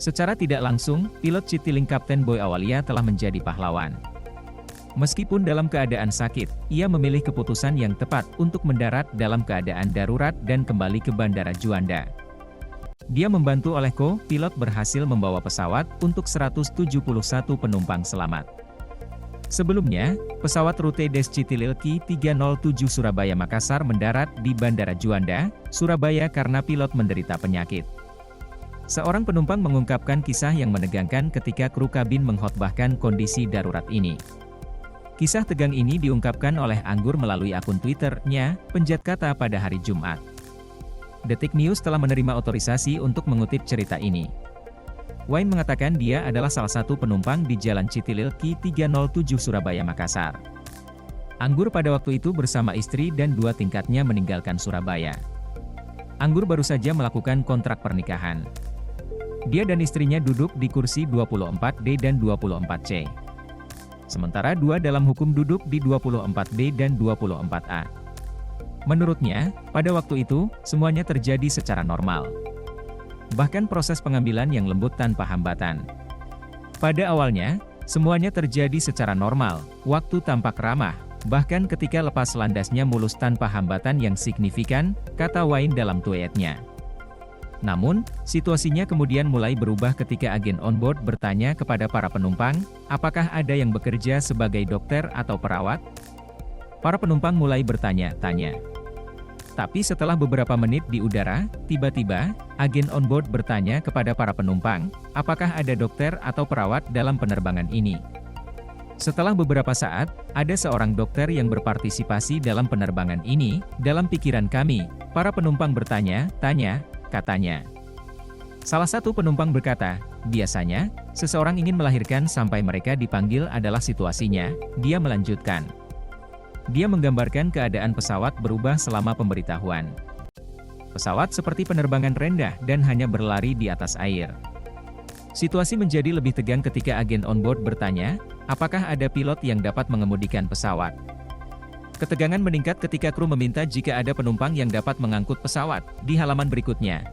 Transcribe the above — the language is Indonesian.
Secara tidak langsung, pilot Citylink Kapten Boy Awalia telah menjadi pahlawan. Meskipun dalam keadaan sakit, ia memilih keputusan yang tepat untuk mendarat dalam keadaan darurat dan kembali ke Bandara Juanda. Dia membantu oleh co-pilot berhasil membawa pesawat untuk 171 penumpang selamat. Sebelumnya, pesawat rute Des Citylink 307 Surabaya Makassar mendarat di Bandara Juanda, Surabaya karena pilot menderita penyakit. Seorang penumpang mengungkapkan kisah yang menegangkan ketika kru kabin mengkhotbahkan kondisi darurat ini. Kisah tegang ini diungkapkan oleh Anggur melalui akun Twitter-nya, Penjat Kata pada hari Jumat. Detik News telah menerima otorisasi untuk mengutip cerita ini. Wayne mengatakan dia adalah salah satu penumpang di Jalan Citylink 307 Surabaya Makassar. Anggur pada waktu itu bersama istri dan 2 tingkatnya meninggalkan Surabaya. Anggur baru saja melakukan kontrak pernikahan. Dia dan istrinya duduk di kursi 24D dan 24C. Sementara 2 dalam hukum duduk di 24B dan 24A. Menurutnya, pada waktu itu, semuanya terjadi secara normal. Bahkan proses pengambilan yang lembut tanpa hambatan. Pada awalnya, semuanya terjadi secara normal, waktu tampak ramah, bahkan ketika lepas landasnya mulus tanpa hambatan yang signifikan, kata Wayne dalam tweetnya. Namun, situasinya kemudian mulai berubah ketika agen onboard bertanya kepada para penumpang, apakah ada yang bekerja sebagai dokter atau perawat? Para penumpang mulai bertanya-tanya. Tapi setelah beberapa menit di udara, tiba-tiba, agen onboard bertanya kepada para penumpang, apakah ada dokter atau perawat dalam penerbangan ini? Setelah beberapa saat, ada seorang dokter yang berpartisipasi dalam penerbangan ini. Dalam pikiran kami, para penumpang bertanya-tanya, katanya. Salah satu penumpang berkata, biasanya, seseorang ingin melahirkan sampai mereka dipanggil adalah situasinya, dia melanjutkan. Dia menggambarkan keadaan pesawat berubah selama pemberitahuan. Pesawat seperti penerbangan rendah dan hanya berlari di atas air. Situasi menjadi lebih tegang ketika agen onboard bertanya, apakah ada pilot yang dapat mengemudikan pesawat? Ketegangan meningkat ketika kru meminta jika ada penumpang yang dapat mengangkut pesawat. Di halaman berikutnya,